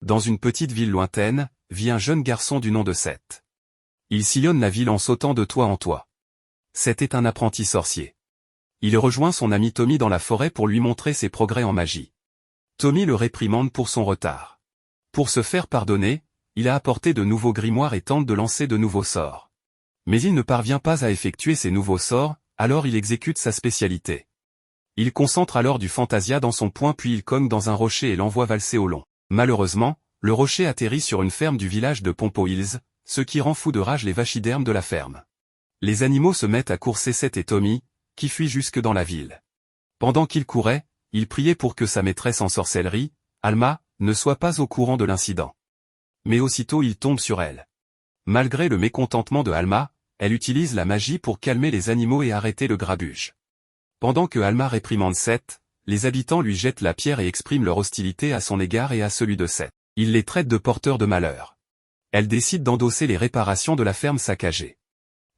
dans une petite ville lointaine, vit un jeune garçon du nom de Seth. Il sillonne la ville en sautant de toit en toit. Seth est un apprenti sorcier. Il rejoint son ami Tommy dans la forêt pour lui montrer ses progrès en magie. Tommy le réprimande pour son retard. Pour se faire pardonner, il a apporté de nouveaux grimoires et tente de lancer de nouveaux sorts. Mais il ne parvient pas à effectuer ces nouveaux sorts, alors il exécute sa spécialité. Il concentre alors du fantasia dans son poing puis il cogne dans un rocher et l'envoie valser au long. Malheureusement, le rocher atterrit sur une ferme du village de Pompo Hills, ce qui rend fou de rage les vachidermes de la ferme. Les animaux se mettent à courser Seth et Tommy, qui fuient jusque dans la ville. Pendant qu'ils couraient, il priait pour que sa maîtresse en sorcellerie, Alma, ne soit pas au courant de l'incident. Mais aussitôt il tombe sur elle. Malgré le mécontentement de Alma, elle utilise la magie pour calmer les animaux et arrêter le grabuge. Pendant que Alma réprimande Seth, les habitants lui jettent la pierre et expriment leur hostilité à son égard et à celui de Seth. Il les traite de porteurs de malheur. Elle décide d'endosser les réparations de la ferme saccagée.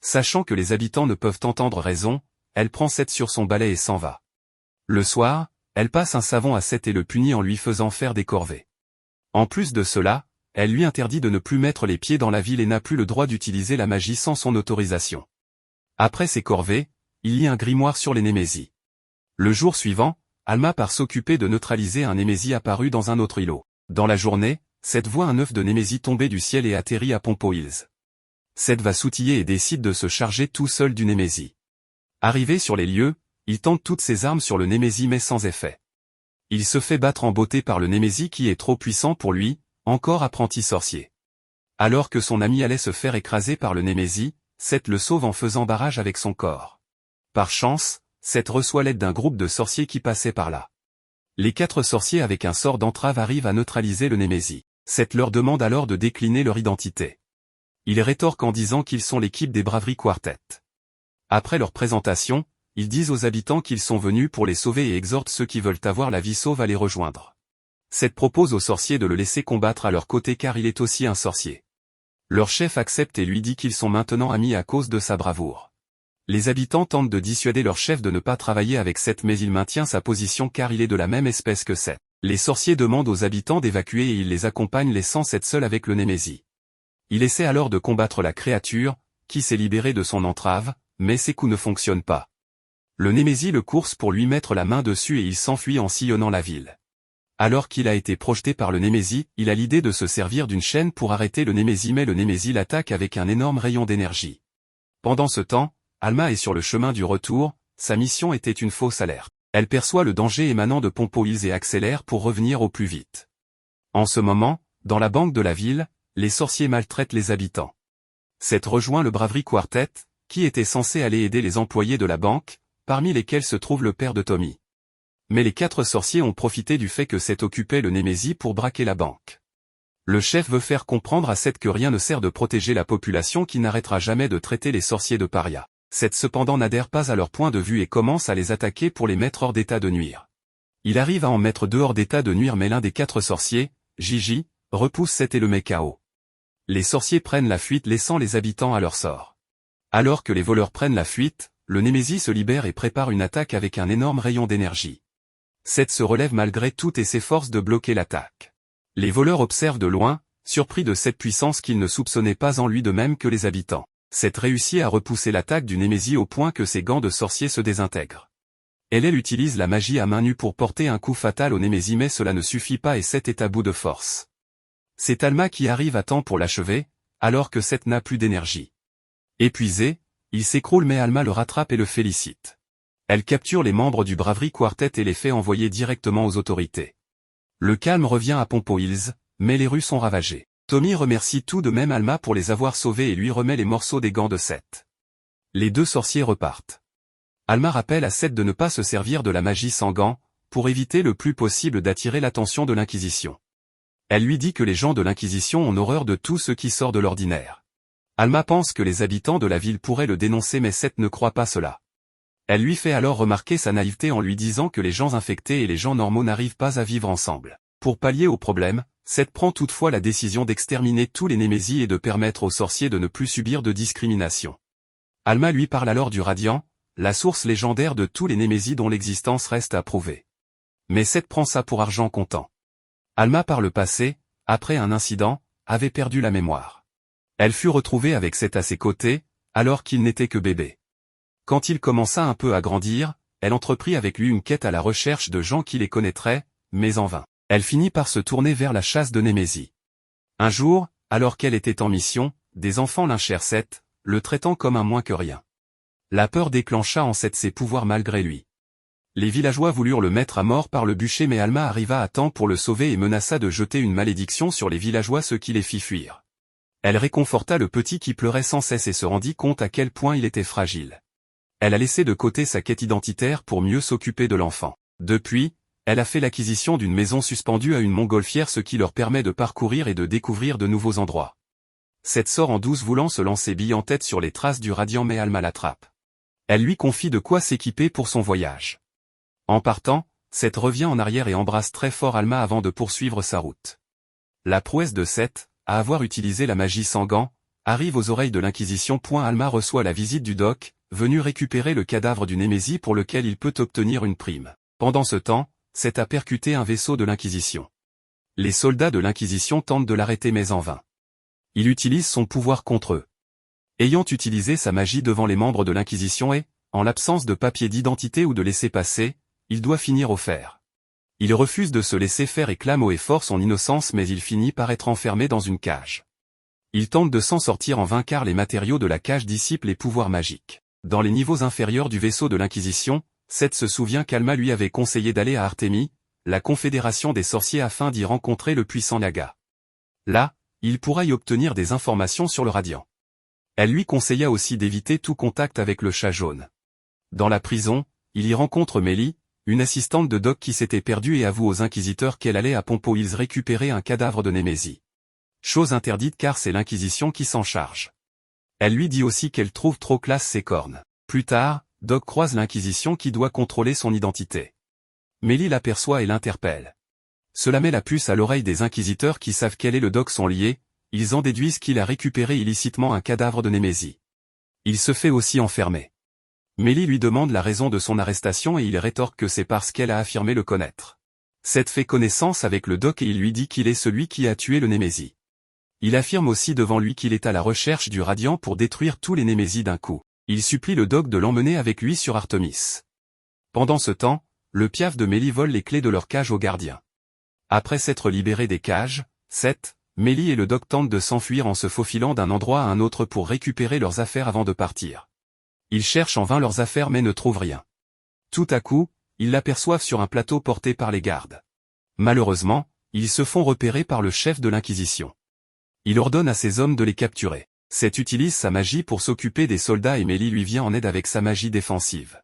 Sachant que les habitants ne peuvent entendre raison, elle prend Seth sur son balai et s'en va. Le soir, elle passe un savon à Seth et le punit en lui faisant faire des corvées. En plus de cela, elle lui interdit de ne plus mettre les pieds dans la ville et n'a plus le droit d'utiliser la magie sans son autorisation. Après ces corvées, il lit un grimoire sur les némésies. Le jour suivant, Alma part s'occuper de neutraliser un némésie apparu dans un autre îlot. Dans la journée, Seth voit un œuf de némésie tomber du ciel et atterrit à Pompo Hills. Seth va s'outiller et décide de se charger tout seul du némésie. Arrivé sur les lieux, il tente toutes ses armes sur le némésie mais sans effet. Il se fait battre en beauté par le némésie qui est trop puissant pour lui, encore apprenti sorcier. Alors que son ami allait se faire écraser par le némésie, Seth le sauve en faisant barrage avec son corps. Par chance, Seth reçoit l'aide d'un groupe de sorciers qui passait par là. Les 4 sorciers avec un sort d'entrave arrivent à neutraliser le némésie. Seth leur demande alors de décliner leur identité. Ils rétorquent en disant qu'ils sont l'équipe des Bravery Quartet. Après leur présentation, ils disent aux habitants qu'ils sont venus pour les sauver et exhortent ceux qui veulent avoir la vie sauve à les rejoindre. Seth propose aux sorciers de le laisser combattre à leur côté car il est aussi un sorcier. Leur chef accepte et lui dit qu'ils sont maintenant amis à cause de sa bravoure. Les habitants tentent de dissuader leur chef de ne pas travailler avec Seth mais il maintient sa position car il est de la même espèce que Seth. Les sorciers demandent aux habitants d'évacuer et il les accompagne laissant Seth seul avec le némésie. Il essaie alors de combattre la créature, qui s'est libérée de son entrave, mais ses coups ne fonctionnent pas. Le némésie le course pour lui mettre la main dessus et il s'enfuit en sillonnant la ville. Alors qu'il a été projeté par le némésie, il a l'idée de se servir d'une chaîne pour arrêter le némésie mais le némésie l'attaque avec un énorme rayon d'énergie. Pendant ce temps, Alma est sur le chemin du retour, sa mission était une fausse alerte. Elle perçoit le danger émanant de Pompo Hills et accélère pour revenir au plus vite. En ce moment, dans la banque de la ville, les sorciers maltraitent les habitants. Seth rejoint le Bravery Quartet, qui était censé aller aider les employés de la banque, parmi lesquels se trouve le père de Tommy. Mais les 4 sorciers ont profité du fait que Seth occupait le némésie pour braquer la banque. Le chef veut faire comprendre à Seth que rien ne sert de protéger la population qui n'arrêtera jamais de traiter les sorciers de parias. Seth cependant n'adhère pas à leur point de vue et commence à les attaquer pour les mettre hors d'état de nuire. Il arrive à en mettre 2 hors d'état de nuire mais l'un des 4 sorciers, Gigi, repousse Seth et le met KO. Les sorciers prennent la fuite laissant les habitants à leur sort. Alors que les voleurs prennent la fuite, le némésie se libère et prépare une attaque avec un énorme rayon d'énergie. Seth se relève malgré tout et s'efforce de bloquer l'attaque. Les voleurs observent de loin, surpris de cette puissance qu'ils ne soupçonnaient pas en lui de même que les habitants. Seth réussit à repousser l'attaque du némésie au point que ses gants de sorcier se désintègrent. Elle utilise la magie à main nue pour porter un coup fatal au némésie mais cela ne suffit pas et Seth est à bout de force. C'est Alma qui arrive à temps pour l'achever, alors que Seth n'a plus d'énergie. Épuisé, il s'écroule mais Alma le rattrape et le félicite. Elle capture les membres du Bravery Quartet et les fait envoyer directement aux autorités. Le calme revient à Pompo Hills, mais les rues sont ravagées. Tommy remercie tout de même Alma pour les avoir sauvés et lui remet les morceaux des gants de Seth. Les 2 sorciers repartent. Alma rappelle à Seth de ne pas se servir de la magie sans gants, pour éviter le plus possible d'attirer l'attention de l'Inquisition. Elle lui dit que les gens de l'Inquisition ont horreur de tout ce qui sort de l'ordinaire. Alma pense que les habitants de la ville pourraient le dénoncer mais Seth ne croit pas cela. Elle lui fait alors remarquer sa naïveté en lui disant que les gens infectés et les gens normaux n'arrivent pas à vivre ensemble. Pour pallier au problème, Seth prend toutefois la décision d'exterminer tous les némésies et de permettre aux sorciers de ne plus subir de discrimination. Alma lui parle alors du Radiant, la source légendaire de tous les némésies dont l'existence reste à prouver. Mais Seth prend ça pour argent comptant. Alma par le passé, après un incident, avait perdu la mémoire. Elle fut retrouvée avec Seth à ses côtés, alors qu'il n'était que bébé. Quand il commença un peu à grandir, elle entreprit avec lui une quête à la recherche de gens qui les connaîtraient, mais en vain. Elle finit par se tourner vers la chasse de Némésie. Un jour, alors qu'elle était en mission, des enfants lynchèrent Seth, le traitant comme un moins que rien. La peur déclencha en Seth ses pouvoirs malgré lui. Les villageois voulurent le mettre à mort par le bûcher mais Alma arriva à temps pour le sauver et menaça de jeter une malédiction sur les villageois ce qui les fit fuir. Elle réconforta le petit qui pleurait sans cesse et se rendit compte à quel point il était fragile. Elle a laissé de côté sa quête identitaire pour mieux s'occuper de l'enfant. Depuis, elle a fait l'acquisition d'une maison suspendue à une montgolfière ce qui leur permet de parcourir et de découvrir de nouveaux endroits. Seth sort en douce voulant se lancer bille en tête sur les traces du radiant mais Alma l'attrape. Elle lui confie de quoi s'équiper pour son voyage. En partant, Seth revient en arrière et embrasse très fort Alma avant de poursuivre sa route. La prouesse de Seth, à avoir utilisé la magie sans gants, arrive aux oreilles de l'Inquisition. Alma reçoit la visite du doc, venu récupérer le cadavre du Némésie pour lequel il peut obtenir une prime. Pendant ce temps, Seth a percuté un vaisseau de l'Inquisition. Les soldats de l'Inquisition tentent de l'arrêter mais en vain. Il utilise son pouvoir contre eux. Ayant utilisé sa magie devant les membres de l'Inquisition et, en l'absence de papier d'identité ou de laissez-passer, il doit finir au fer. Il refuse de se laisser faire et clame haut et fort son innocence mais il finit par être enfermé dans une cage. Il tente de s'en sortir en vain car les matériaux de la cage dissipent les pouvoirs magiques. Dans les niveaux inférieurs du vaisseau de l'Inquisition, Seth se souvient qu'Alma lui avait conseillé d'aller à Artémis, la confédération des sorciers afin d'y rencontrer le puissant Naga. Là, il pourra y obtenir des informations sur le radiant. Elle lui conseilla aussi d'éviter tout contact avec le chat jaune. Dans la prison, il y rencontre Mélie, une assistante de Doc qui s'était perdue et avoue aux inquisiteurs qu'elle allait à Pompo Hills récupérer un cadavre de Némésie. Chose interdite car c'est l'Inquisition qui s'en charge. Elle lui dit aussi qu'elle trouve trop classe ses cornes. Plus tard, Doc croise l'Inquisition qui doit contrôler son identité. Mélie l'aperçoit et l'interpelle. Cela met la puce à l'oreille des inquisiteurs qui savent qu'elle et le Doc sont liés, ils en déduisent qu'il a récupéré illicitement un cadavre de Némésie. Il se fait aussi enfermer. Mélie lui demande la raison de son arrestation et il rétorque que c'est parce qu'elle a affirmé le connaître. Seth fait connaissance avec le Doc et il lui dit qu'il est celui qui a tué le Némésie. Il affirme aussi devant lui qu'il est à la recherche du radiant pour détruire tous les Némésies d'un coup. Il supplie le Doc de l'emmener avec lui sur Artemis. Pendant ce temps, le piaf de Mélie vole les clés de leur cage aux gardiens. Après s'être libérés des cages, Seth, Mélie et le Doc tentent de s'enfuir en se faufilant d'un endroit à un autre pour récupérer leurs affaires avant de partir. Ils cherchent en vain leurs affaires mais ne trouvent rien. Tout à coup, ils l'aperçoivent sur un plateau porté par les gardes. Malheureusement, ils se font repérer par le chef de l'Inquisition. Il ordonne à ses hommes de les capturer. Seth utilise sa magie pour s'occuper des soldats et Mélie lui vient en aide avec sa magie défensive.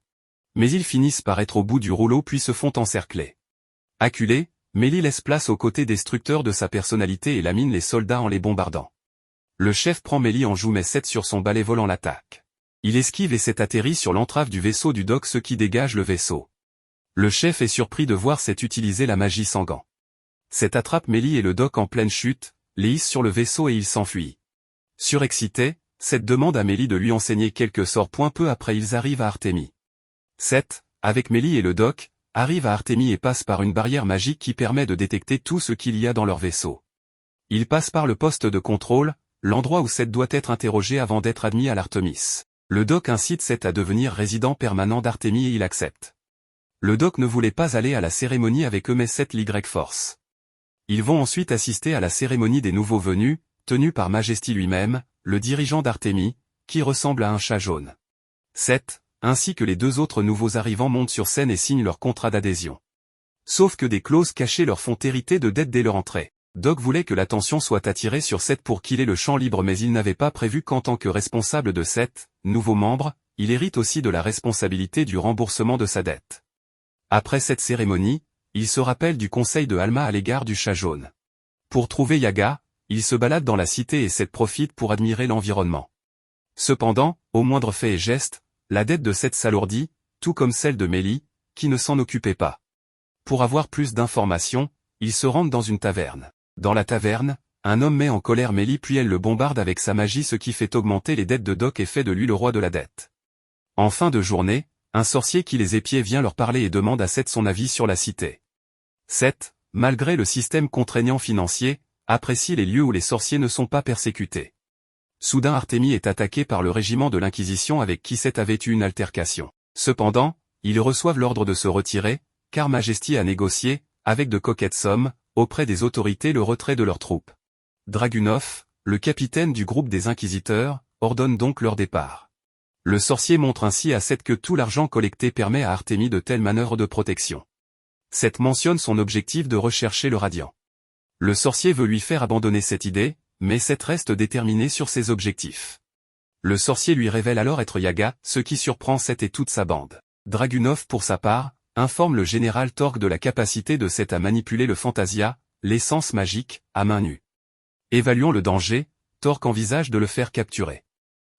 Mais ils finissent par être au bout du rouleau puis se font encercler. Acculé, Mélie laisse place au côté destructeur de sa personnalité et lamine les soldats en les bombardant. Le chef prend Mélie en joue mais Seth sur son balai volant l'attaque. Il esquive et Seth atterrit sur l'entrave du vaisseau du Doc ce qui dégage le vaisseau. Le chef est surpris de voir Seth utiliser la magie sans gants. Seth attrape Mélie et le Doc en pleine chute, les hisse sur le vaisseau et il s'enfuit. Surexcité, Seth demande à Mélie de lui enseigner quelques sorts. Peu après ils arrivent à Artémis. Seth, avec Mélie et le Doc, arrive à Artémis et passe par une barrière magique qui permet de détecter tout ce qu'il y a dans leur vaisseau. Il passe par le poste de contrôle, l'endroit où Seth doit être interrogé avant d'être admis à l'Artemis. Le Doc incite Seth à devenir résident permanent d'Artémis et il accepte. Le Doc ne voulait pas aller à la cérémonie avec eux mais Seth l'Y force. Ils vont ensuite assister à la cérémonie des nouveaux venus, tenue par Majesty lui-même, le dirigeant d'Artémis, qui ressemble à un chat jaune. Seth, ainsi que les deux autres nouveaux arrivants montent sur scène et signent leur contrat d'adhésion. Sauf que des clauses cachées leur font hériter de dettes dès leur entrée. Doc voulait que l'attention soit attirée sur Seth pour qu'il ait le champ libre mais il n'avait pas prévu qu'en tant que responsable de Seth, nouveau membre, il hérite aussi de la responsabilité du remboursement de sa dette. Après cette cérémonie, il se rappelle du conseil de Alma à l'égard du chat jaune. Pour trouver Yaga, il se balade dans la cité et Seth profite pour admirer l'environnement. Cependant, au moindre fait et geste, la dette de Seth s'alourdit, tout comme celle de Mélie, qui ne s'en occupait pas. Pour avoir plus d'informations, ils se rendent dans une taverne. Dans la taverne, un homme met en colère Mélie puis elle le bombarde avec sa magie ce qui fait augmenter les dettes de Doc et fait de lui le roi de la dette. En fin de journée, un sorcier qui les épiait vient leur parler et demande à Seth son avis sur la cité. Seth, malgré le système contraignant financier, apprécie les lieux où les sorciers ne sont pas persécutés. Soudain Artémis est attaqué par le régiment de l'Inquisition avec qui Seth avait eu une altercation. Cependant, ils reçoivent l'ordre de se retirer, car Majesty a négocié, avec de coquettes sommes, auprès des autorités le retrait de leurs troupes. Dragunov, le capitaine du groupe des Inquisiteurs, ordonne donc leur départ. Le sorcier montre ainsi à Seth que tout l'argent collecté permet à Artémis de telles manœuvres de protection. Seth mentionne son objectif de rechercher le radiant. Le sorcier veut lui faire abandonner cette idée, mais Seth reste déterminé sur ses objectifs. Le sorcier lui révèle alors être Yaga, ce qui surprend Seth et toute sa bande. Dragunov pour sa part, informe le général Torg de la capacité de Seth à manipuler le Fantasia, l'essence magique, à main nue. Évaluant le danger, Torg envisage de le faire capturer.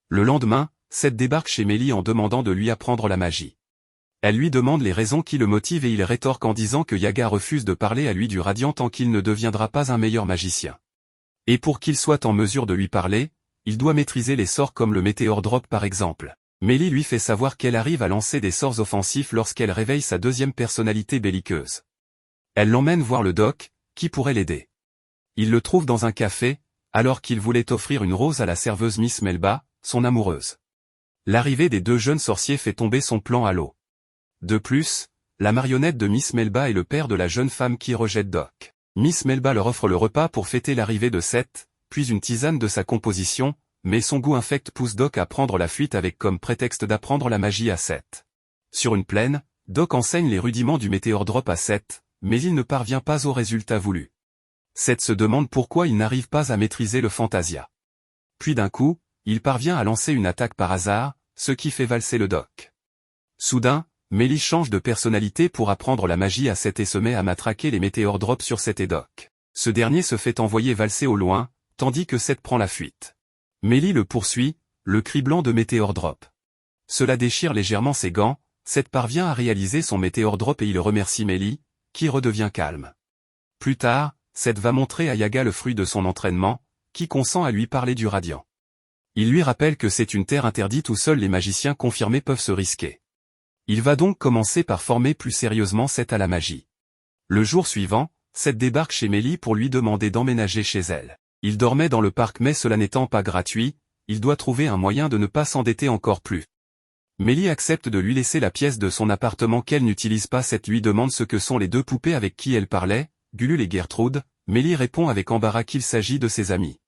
Le lendemain, Seth débarque chez Mélie en demandant de lui apprendre la magie. Elle lui demande les raisons qui le motivent et il rétorque en disant que Yaga refuse de parler à lui du radiant tant qu'il ne deviendra pas un meilleur magicien. Et pour qu'il soit en mesure de lui parler, il doit maîtriser les sorts comme le météore drop par exemple. Mélie lui fait savoir qu'elle arrive à lancer des sorts offensifs lorsqu'elle réveille sa deuxième personnalité belliqueuse. Elle l'emmène voir le doc, qui pourrait l'aider. Il le trouve dans un café, alors qu'il voulait offrir une rose à la serveuse Miss Melba, son amoureuse. L'arrivée des deux jeunes sorciers fait tomber son plan à l'eau. De plus, la marionnette de Miss Melba est le père de la jeune femme qui rejette Doc. Miss Melba leur offre le repas pour fêter l'arrivée de Seth, puis une tisane de sa composition, mais son goût infect pousse Doc à prendre la fuite avec comme prétexte d'apprendre la magie à Seth. Sur une plaine, Doc enseigne les rudiments du météore drop à Seth, mais il ne parvient pas au résultat voulu. Seth se demande pourquoi il n'arrive pas à maîtriser le Fantasia. Puis d'un coup, il parvient à lancer une attaque par hasard, ce qui fait valser le Doc. Soudain, Mélie change de personnalité pour apprendre la magie à Seth et se met à matraquer les météores drop sur Seth et Doc. Ce dernier se fait envoyer valser au loin, tandis que Seth prend la fuite. Mélie le poursuit, le cri blanc de météore drop. Cela déchire légèrement ses gants, Seth parvient à réaliser son météore drop et il remercie Mélie, qui redevient calme. Plus tard, Seth va montrer à Yaga le fruit de son entraînement, qui consent à lui parler du radiant. Il lui rappelle que c'est une terre interdite où seuls les magiciens confirmés peuvent se risquer. Il va donc commencer par former plus sérieusement Seth à la magie. Le jour suivant, Seth débarque chez Mélie pour lui demander d'emménager chez elle. Il dormait dans le parc mais cela n'étant pas gratuit, il doit trouver un moyen de ne pas s'endetter encore plus. Mélie accepte de lui laisser la pièce de son appartement qu'elle n'utilise pas. Seth lui demande ce que sont les deux poupées avec qui elle parlait, Gulul et Gertrude. Mélie répond avec embarras qu'il s'agit de ses amis.